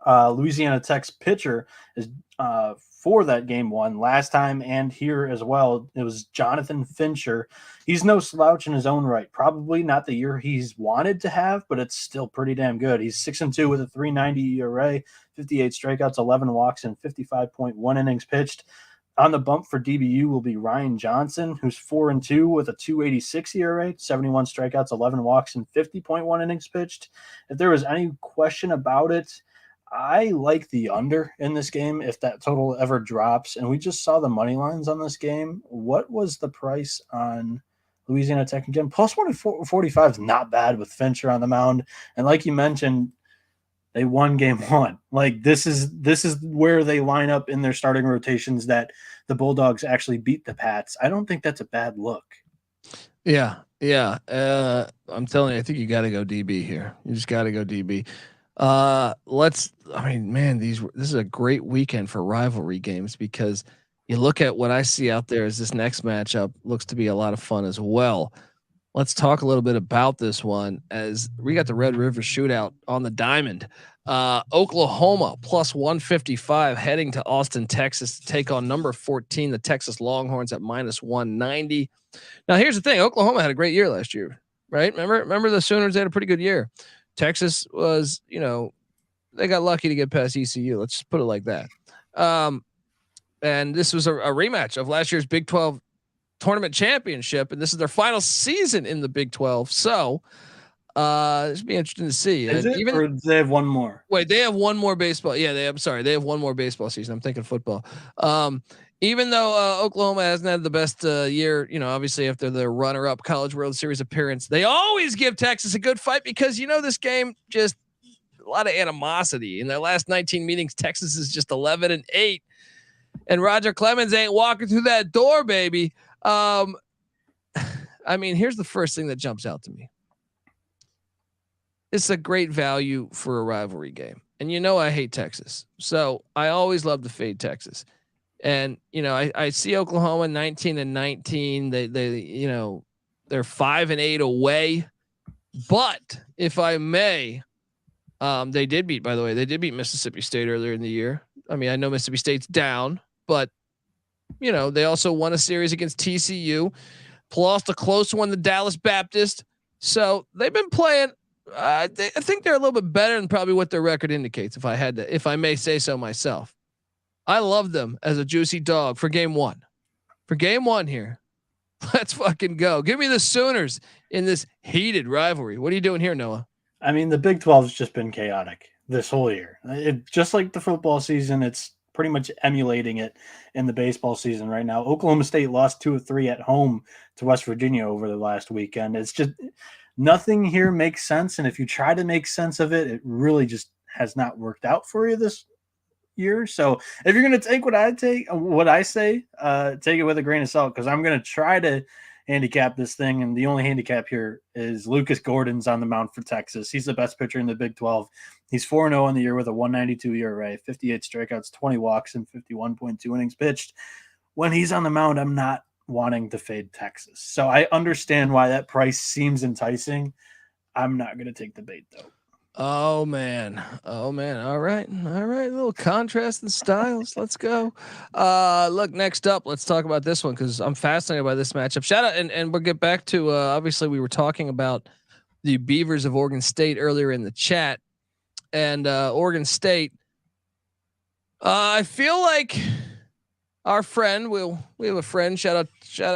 Louisiana Tech's pitcher is for that game 1 last time and here as well. It was Jonathan Fincher. He's no slouch in his own right. Probably not the year he's wanted to have, but it's still pretty damn good. He's 6-2 with a 3.90 ERA, 58 strikeouts, 11 walks, and 55.1 innings pitched. On the bump for DBU will be Ryan Johnson, who's 4-2 with a 2.86 ERA, 71 strikeouts, 11 walks, and 50.1 innings pitched. If there was any question about it, I like the under in this game if that total ever drops. And we just saw the money lines on this game. What was the price on Louisiana Tech again? Plus 145 is not bad with Fincher on the mound. And like you mentioned, they won game 1. Like this is where they line up in their starting rotations, that the Bulldogs actually beat the Pats. I don't think that's a bad look. Yeah. I'm telling you, I think you got to go DB here. You just got to go DB. This is a great weekend for rivalry games, because you look at what I see out there as this next matchup looks to be a lot of fun as well. Let's talk a little bit about this one, as we got the Red River Shootout on the diamond. Oklahoma plus 155 heading to Austin, Texas to take on number 14, the Texas Longhorns, at minus 190. Now here's the thing. Oklahoma had a great year last year, right? Remember the Sooners had a pretty good year. Texas was, they got lucky to get past ECU. Let's just put it like that. And this was a rematch of last year's Big 12 tournament championship, and this is their final season in the Big 12. So this would be interesting to see. Or do they have one more? Wait, they have one more baseball. Yeah, they have one more baseball season. I'm thinking football. Even though Oklahoma hasn't had the best year, obviously after the runner-up College World Series appearance, they always give Texas a good fight, because this game, just a lot of animosity. In their last 19 meetings, Texas is just 11-8, and Roger Clemens ain't walking through that door, baby. Here's the first thing that jumps out to me. It's a great value for a rivalry game, and I hate Texas, so I always love to fade Texas. And, I see Oklahoma 19-19. They're 5-8 away. But if I may, they did beat Mississippi State earlier in the year. I know Mississippi State's down, but they also won a series against TCU, lost a close one to Dallas Baptist. So they've been playing. I think they're a little bit better than probably what their record indicates, if I may say so myself. I love them as a juicy dog for game 1. For game 1 here. Let's fucking go. Give me the Sooners in this heated rivalry. What are you doing here, Noah? I mean, the Big 12 has just been chaotic this whole year. Just like the football season, it's pretty much emulating it in the baseball season right now. Oklahoma State lost 2 of 3 at home to West Virginia over the last weekend. It's just nothing here makes sense. And if you try to make sense of it, it really just has not worked out for you this year. So if you're going to take what I say, take it with a grain of salt, because I'm going to try to handicap this thing. And the only handicap here is Lucas Gordon's on the mound for Texas. He's the best pitcher in the Big 12. He's 4-0 in the year with a 192 ERA, 58 strikeouts, 20 walks, and 51.2 innings pitched. When he's on the mound, I'm not wanting to fade Texas. So I understand why that price seems enticing. I'm not going to take the bait, though. Oh man. All right. A little contrast in styles. Let's go. Look, next up, let's talk about this one, because I'm fascinated by this matchup. Shout out, and we'll get back to obviously we were talking about the Beavers of Oregon State earlier in the chat, and Oregon State. I feel like our friend, we have a friend. Shout out.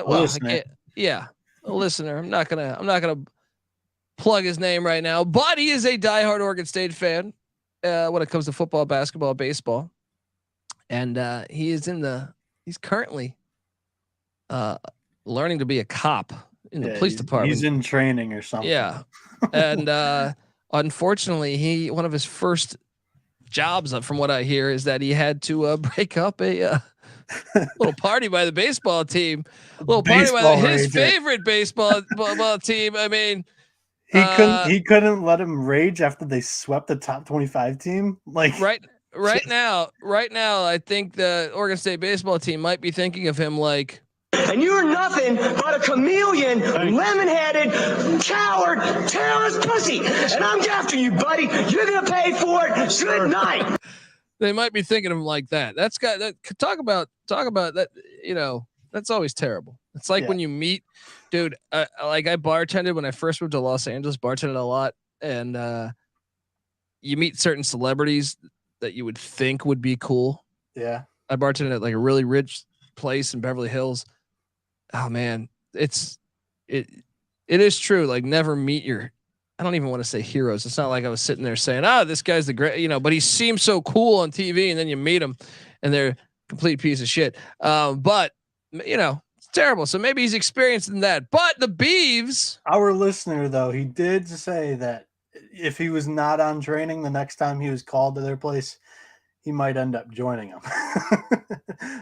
Well, a listener. I'm not gonna plug his name right now, but he is a diehard Oregon State fan when it comes to football, basketball, baseball, and he's currently learning to be a cop in the police department. He's in training or something. Yeah, and unfortunately, one of his first jobs, from what I hear, is that he had to break up a little party by the baseball team, his favorite baseball team. I mean. He couldn't let him rage after they swept the top 25 team. Like right now, I think the Oregon State baseball team might be thinking of him like, and you're nothing but a chameleon, lemon-headed, coward, terrorist pussy. And I'm after you, buddy. You're gonna pay for it. Good night. They might be thinking of him like that. That's got that. Talk about that. You know, that's always terrible. It's like when you meet, dude. Like I bartended when I first moved to Los Angeles. Bartended a lot, and you meet certain celebrities that you would think would be cool. Yeah, I bartended at like a really rich place in Beverly Hills. Oh man, it is true. Like never meet I don't even want to say heroes. It's not like I was sitting there saying, this guy's the great, but he seems so cool on TV, and then you meet him and they're a complete piece of shit. But it's terrible. So maybe he's experiencing that. But the Beavs, our listener though, he did say that if he was not on training the next time he was called to their place, he might end up joining them.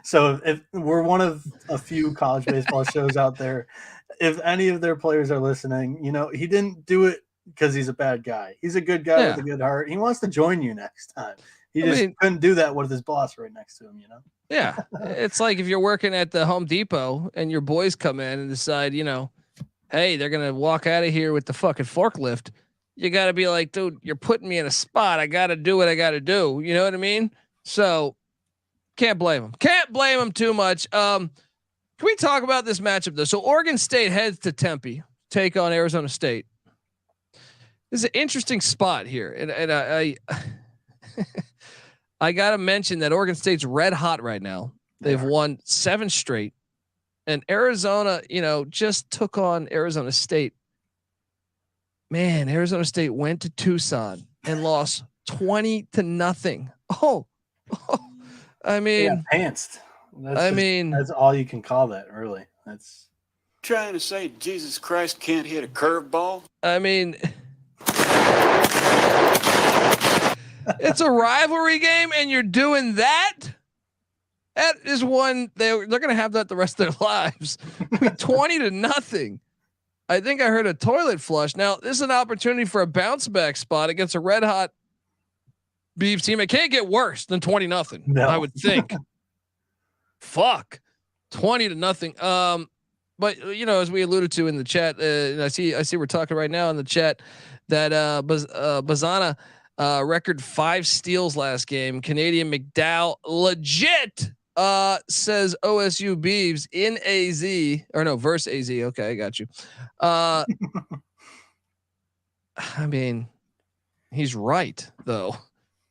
So if we're one of a few college baseball shows out there, if any of their players are listening, he didn't do it because he's a bad guy. He's a good guy with a good heart. He wants to join you next time. He couldn't do that with his boss right next to him, Yeah. It's like if you're working at the Home Depot and your boys come in and decide, hey, they're going to walk out of here with the fucking forklift. You got to be like, dude, you're putting me in a spot. I got to do what I got to do. You know what I mean? So can't blame him. Can't blame him too much. Can we talk about this matchup though? So Oregon State heads to Tempe, take on Arizona State. This is an interesting spot here. And I I got to mention that Oregon State's red hot right now. They've won 7 straight, and Arizona, just took on Arizona State. Man, Arizona State went to Tucson and lost 20-0. Oh, I mean, pantsed. That's all you can call that, really. That's trying to say Jesus Christ can't hit a curveball. I mean, it's a rivalry game, and you're doing that. That is one they're going to have that the rest of their lives. 20-0. I think I heard a toilet flush. Now this is an opportunity for a bounce back spot against a red hot Beavs team. It can't get worse than 20-0. No. I would think. Fuck, 20-0. But as we alluded to in the chat, and I see we're talking right now in the chat that Bazana record 5 steals last game. Canadian McDowell legit says OSU Beavs in AZ verse AZ. Okay, I got you. I mean, he's right though.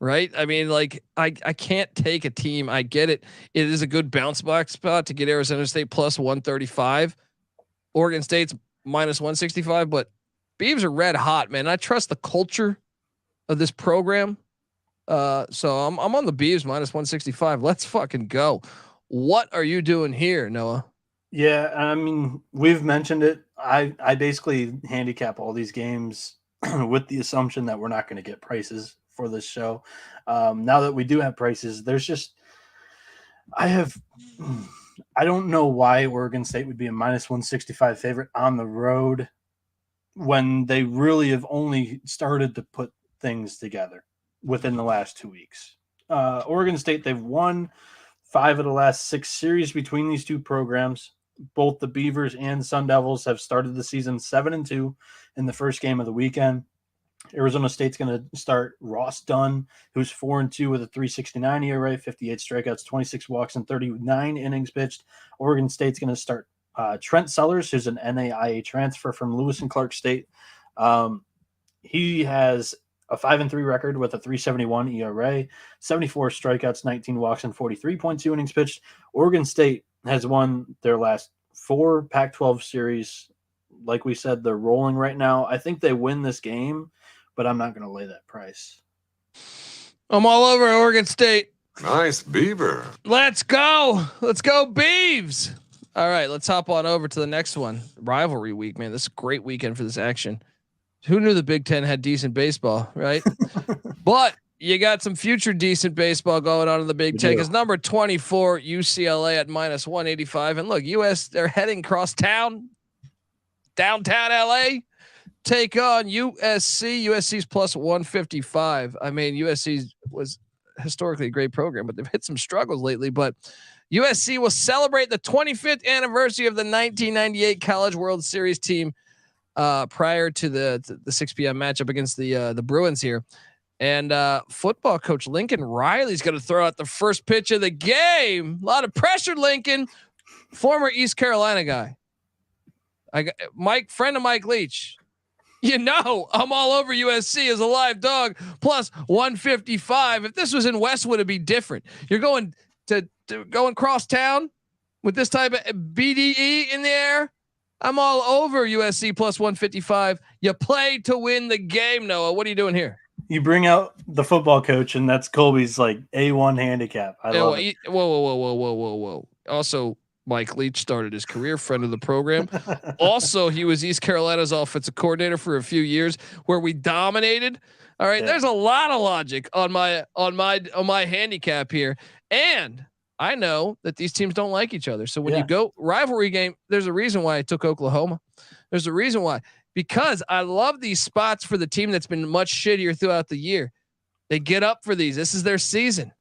Right? I mean, like I can't take a team. I get it. It is a good bounce back spot to get Arizona State plus 135. Oregon State's minus 165, but Beavs are red hot, man. I trust the culture of this program. So I'm on the Beavs minus 165. Let's fucking go. What are you doing here, Noah? Yeah, I mean, we've mentioned it. I basically handicap all these games with the assumption that we're not going to get prices for this show. Now that we do have prices, there's just I don't know why Oregon State would be a minus 165 favorite on the road when they really have only started to put things together within the last 2 weeks. Oregon State, they've won 5 of the last 6 series between these two programs. Both the Beavers and Sun Devils have started the season 7-2 in the first game of the weekend. Arizona State's going to start Ross Dunn, who's 4-2 with a 3.69 ERA, 58 strikeouts, 26 walks, and 39 innings pitched. Oregon State's going to start Trent Sellers, who's an NAIA transfer from Lewis and Clark State. He has a 5-3 record with a 3.71 ERA, 74 strikeouts, 19 walks, and 43.2 innings pitched. Oregon State has won their last 4 Pac-12 series. Like we said, they're rolling right now. I think they win this game, but I'm not going to lay that price. I'm all over Oregon State. Nice Beaver. Let's go. Let's go Beavs. All right, let's hop on over to the next one. Rivalry week, man. This is a great weekend for this action. Who knew the Big Ten had decent baseball, right? But you got some future decent baseball going on in the Big Ten. Because number 24, UCLA at minus 185. And look, they're heading across town, downtown LA, take on USC. USC's plus 155. I mean, USC was historically a great program, but they've hit some struggles lately. But USC will celebrate the 25th anniversary of the 1998 College World Series team prior to the 6 p.m. matchup against the Bruins here. And football coach Lincoln Riley's going to throw out the first pitch of the game. A lot of pressure, Lincoln, former East Carolina guy. Friend of Mike Leach. I'm all over USC as a live dog plus 155. If this was in Westwood, it'd be different. You're going to going cross town with this type of BDE in the air. I'm all over USC plus 155. You play to win the game, Noah. What are you doing here? You bring out the football coach, and that's Colby's like A1 handicap. I love it. Whoa. Also, Mike Leach started his career, friend of the program. Also, he was East Carolina's offensive coordinator for a few years, where we dominated. All right, there's a lot of logic on my handicap here, and I know that these teams don't like each other. So when you go rivalry game, there's a reason why I took Oklahoma. There's a reason why, because I love these spots for the team that's been much shittier throughout the year. They get up for these. This is their season.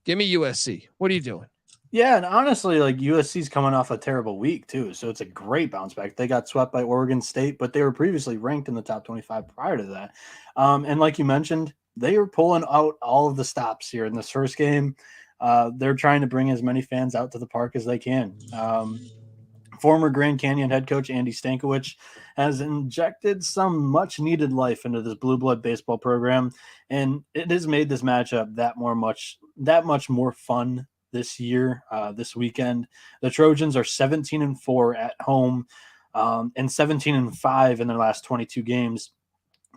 Give me USC. What are you doing? Yeah, and honestly, like USC's coming off a terrible week too, so it's a great bounce back. They got swept by Oregon State, but they were previously ranked in the top 25 prior to that. And like you mentioned, they were pulling out all of the stops here in this first game. They're trying to bring as many fans out to the park as they can. Former Grand Canyon head coach Andy Stankiewicz has injected some much needed life into this blue blood baseball program, and it has made this matchup that much more fun this year. This weekend, the Trojans are 17-4 at home, and 17-5 in their last 22 games.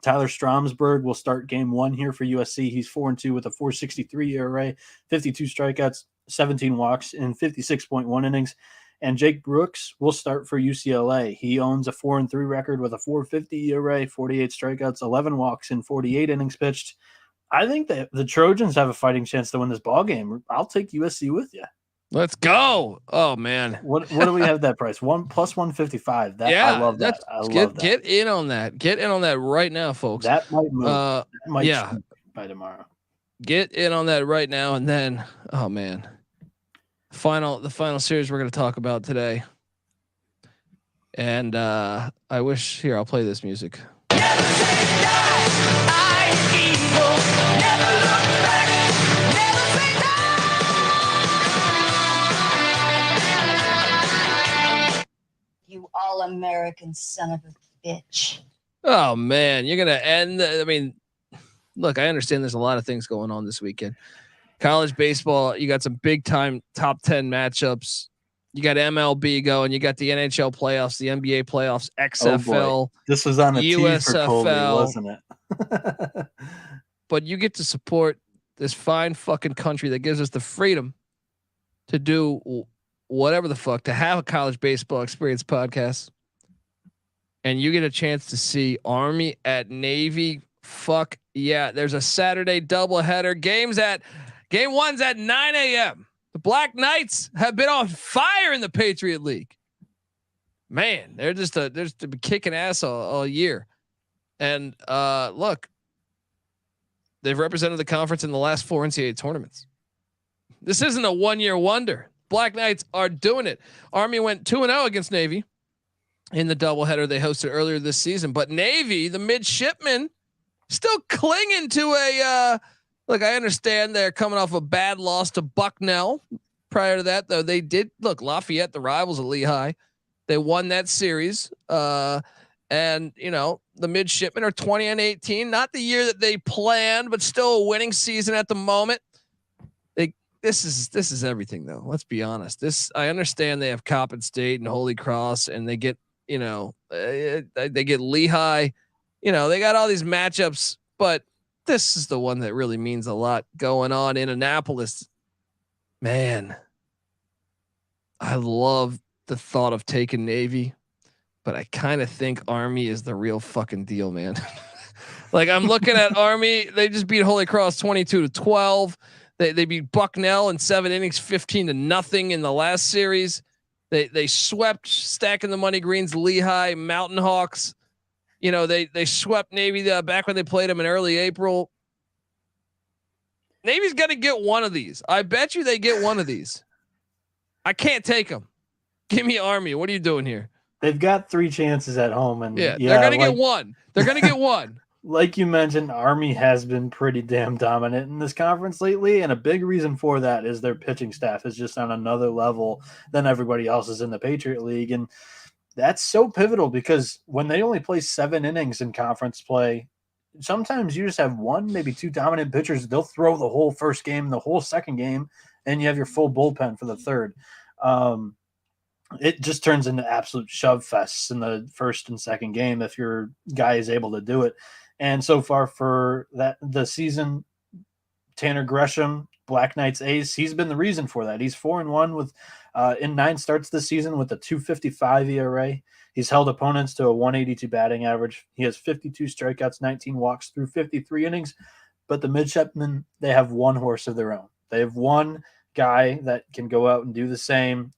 Tyler Stromsburg will start game 1 here for USC. He's 4-2 with a 4.63 ERA, 52 strikeouts, 17 walks in 56.1 innings. And Jake Brooks will start for UCLA. He owns a 4-3 record with a 4.50 ERA, 48 strikeouts, 11 walks in 48 innings pitched. I think that the Trojans have a fighting chance to win this ball game. I'll take USC with you. Let's go. Oh man. What do we have that price? Plus 155. I love that. Get in on that. Get in on that right now, folks. That might move. By tomorrow. Get in on that right now. And then, oh man, the final series we're going to talk about today. And I wish I'll play this music. You all-American son of a bitch. Oh man, you're gonna end. Look, I understand there's a lot of things going on this weekend. College baseball, you got some big time top 10 matchups. You got MLB going. You got the NHL playoffs, the NBA playoffs, XFL. This was on a USFL, tee for Colby, wasn't it? But you get to support this fine fucking country that gives us the freedom to do whatever the fuck, to have a college baseball experience podcast. And you get a chance to see Army at Navy. Fuck yeah. There's a Saturday doubleheader. Game 1's at 9 a.m. The Black Knights have been on fire in the Patriot League. Man, they're just kicking ass all year. And look, they've represented the conference in the last 4 NCAA tournaments. This isn't a one-year wonder. Black Knights are doing it. Army went 2-0 against Navy in the doubleheader they hosted earlier this season, but Navy, the midshipmen, still clinging to a. Look, I understand they're coming off a bad loss to Bucknell. Prior to that, though, they did Lafayette, the rivals at Lehigh. They won that series. And the midshipmen are 20-18, not the year that they planned, but still a winning season at the moment. This is everything though. Let's be honest. I understand they have Coppin State and Holy Cross, and they get, they get Lehigh, they got all these matchups, but this is the one that really means a lot going on in Annapolis. Man, I love the thought of taking Navy, but I kind of think Army is the real fucking deal, man. Like I'm looking at Army. They just beat Holy Cross 22-12. They beat Bucknell in 7 innings, 15-0 in the last series. They swept stacking the money greens, Lehigh, Mountain Hawks. They swept Navy back when they played them in early April. Navy's got to get one of these. I bet you they get one of these. I can't take them. Give me Army. What are you doing here? They've got 3 chances at home, and they're gonna get one. They're gonna get one. Like you mentioned, Army has been pretty damn dominant in this conference lately, and a big reason for that is their pitching staff is just on another level than everybody else is in the Patriot League, and that's so pivotal because when they only play 7 innings in conference play, sometimes you just have 1, maybe 2 dominant pitchers. They'll throw the whole first game, the whole second game, and you have your full bullpen for the third. It just turns into absolute shove fests in the first and second game if your guy is able to do it. And so far for the season, Tanner Gresham, Black Knights ace, he's been the reason for that. He's 4-1 with in 9 starts this season with a 2.55 ERA. He's held opponents to a 182 batting average. He has 52 strikeouts, 19 walks through 53 innings. But the midshipmen, they have one horse of their own. They have one guy that can go out and do the same,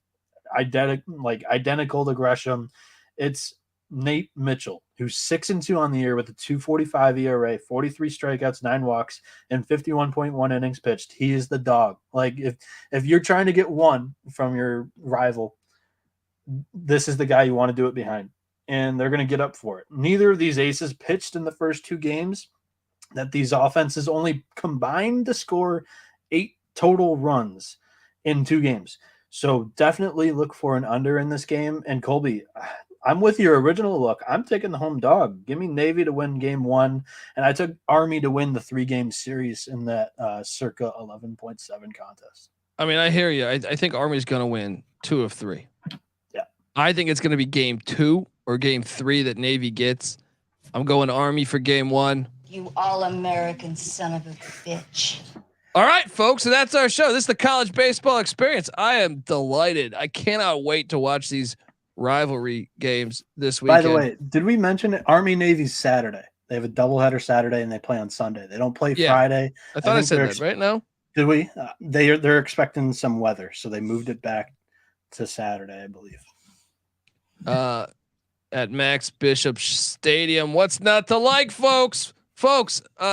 identical to Gresham. It's Nate Mitchell, who's 6-2 on the year with a 2.45 ERA, 43 strikeouts, 9 walks, and 51.1 innings pitched. He is the dog. Like if you're trying to get one from your rival, this is the guy you want to do it behind, and they're going to get up for it. Neither of these aces pitched in the first 2 games. That these offenses only combined to score 8 total runs in 2 games. So definitely look for an under in this game. And Colby, I'm with your original look. I'm taking the home dog. Give me Navy to win game 1. And I took Army to win the 3-game series in that circa 11.7 contest. I mean, I hear you. I think Army's going to win 2 of 3. Yeah. I think it's going to be game 2 or game 3 that Navy gets. I'm going Army for game 1. You all-American son of a bitch. All right, folks. So that's our show. This is the college baseball experience. I am delighted. I cannot wait to watch these rivalry games this weekend. By the way, did we mention it? Army Navy's Saturday. They have a doubleheader Saturday and they play on Sunday. They don't play Friday. I thought I said that right now. Did we? They're expecting some weather, so they moved it back to Saturday, I believe. At Max Bishop Stadium. What's not to like, folks?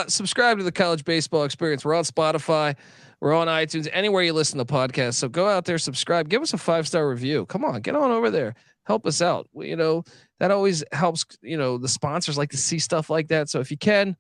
Subscribe to the college baseball experience. We're on Spotify. We're on iTunes, anywhere you listen to podcasts. So go out there, subscribe, give us a 5-star review. Come on, get on over there. Help us out. That always helps. The sponsors like to see stuff like that. So if you can,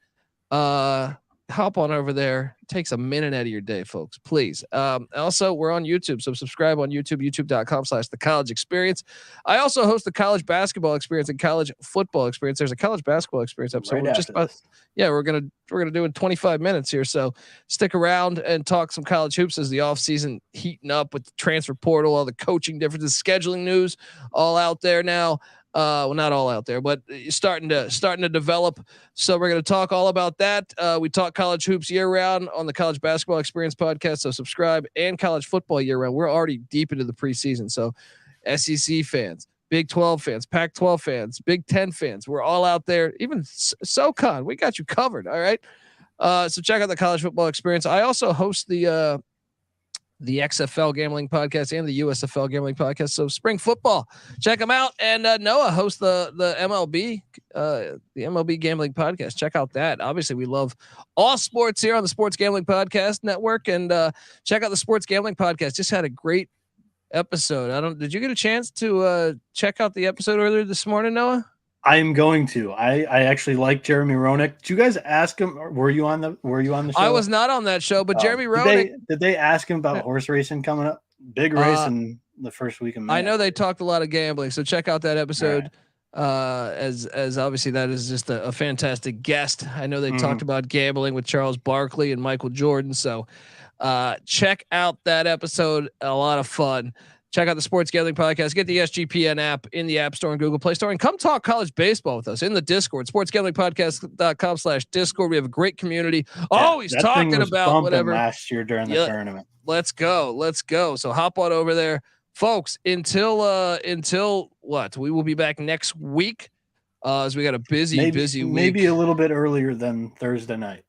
hop on over there. It takes a minute out of your day, folks, please. Also, we're on YouTube, so subscribe on YouTube, youtube.com/thecollegeexperience. I also host the college basketball experience and college football experience. There's a college basketball experience episode. Right We're just about, we're gonna do in 25 minutes here. So stick around and talk some college hoops as the offseason heating up with the transfer portal, all the coaching differences, scheduling news, all out there now. Well, not all out there, but starting to develop. So we're going to talk all about that. We talk college hoops year round on the College Basketball Experience podcast. So subscribe, and college football year round. We're already deep into the preseason. So SEC fans, Big 12 fans, Pac-12 fans, Big 10 fans, we're all out there. Even SoCon, we got you covered. All right. So check out the College Football Experience. I also host the XFL Gambling Podcast and the USFL Gambling Podcast. So spring football, check them out. And Noah hosts the MLB, the MLB Gambling Podcast. Check out that. Obviously, we love all sports here on the Sports Gambling Podcast Network. And check out the Sports Gambling Podcast. Just had a great episode. Did you get a chance to check out the episode earlier this morning, Noah? I am going to. I actually like Jeremy Roenick. Did you guys ask him? Were you on the show? I was not on that show, but Jeremy Roenick. Did they ask him about horse racing coming up? Big race in the first week of May. I know they talked a lot of gambling, so check out that episode. Right. As obviously that is just a fantastic guest. I know they talked about gambling with Charles Barkley and Michael Jordan. So check out that episode. A lot of fun. Check out the Sports Gambling Podcast. Get the SGPN app in the App Store and Google Play Store, and come talk college baseball with us in the Discord. SportsGamblingPodcast.com/Discord. We have a great community. Always talking about whatever. Last year during the tournament. Let's go. So hop on over there, folks. Until what? We will be back next week. As we got a busy week. Maybe a little bit earlier than Thursday night.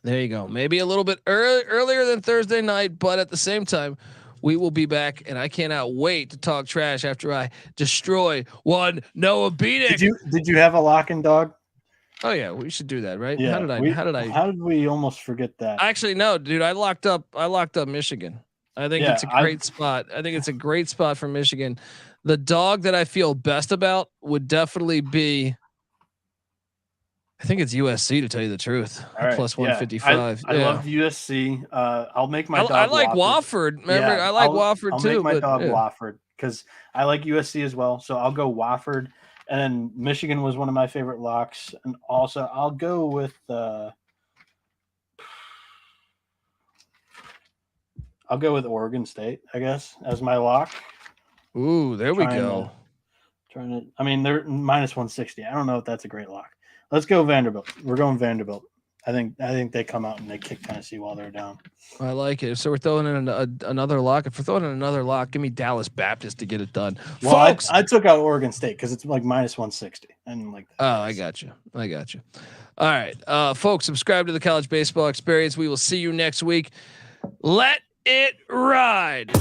There you go. Maybe a little bit earlier than Thursday night, but at the same time, we will be back, and I cannot wait to talk trash after I destroy one Noah Bieniek. Did you have a locking dog? Oh yeah, we should do that, right? Yeah, How did we almost forget that? Actually, no, dude. I locked up Michigan. I think it's a great spot. I think it's a great spot for Michigan. The dog that I feel best about would definitely be. I think it's USC, to tell you the truth. Right, plus 155. I love USC. I'll make my dog. I like Wofford. Remember, I like Wofford too. I'll make my dog Wofford because I like USC as well. So I'll go Wofford. And then Michigan was one of my favorite locks. And also I'll go with Oregon State, I guess, as my lock. Ooh, there we go. I mean, they're minus 160. I don't know if that's a great lock. Let's go Vanderbilt. We're going Vanderbilt. I think they come out and they kick Tennessee while they're down. I like it. So we're throwing in another lock. If we're throwing in another lock, give me Dallas Baptist to get it done. Well, folks, I took out Oregon State because it's like minus 160. And like that. Oh, I got you. All right. Folks, subscribe to the College Baseball Experience. We will see you next week. Let it ride.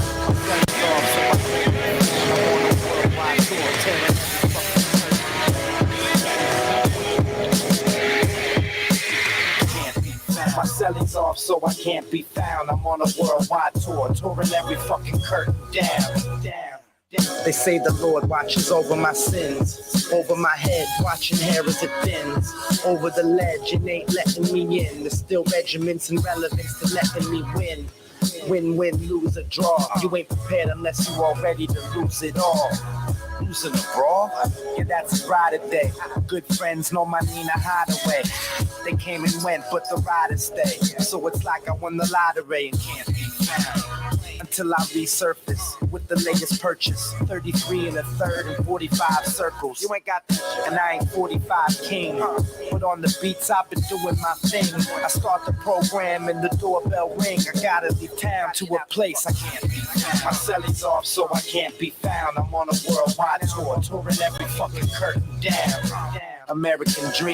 My selling's off, so I can't be found. I'm on a worldwide tour, touring every fucking curtain down. They say the Lord watches over my sins, over my head, watching hair as it thins. Over the ledge, it ain't letting me in. There's still regiments and relevance to letting me win. Win, lose or draw. You ain't prepared unless you all ready to lose it all. Losing a brawl? Yeah, that's a Friday day. Good friends know my Nina Hideaway. They came and went, but the riders stay. So it's like I won the lottery and can't be found. Until I resurface with the latest purchase. 33 and a third and 45 circles. You ain't got that shit. And I ain't 45 king. But on the beats, I've been doing my thing. I start the program and the doorbell ring. I gotta leave town to a place I can't be found. My cellie's off, so I can't be found. I'm on a worldwide tour, touring every fucking curtain down. American dream.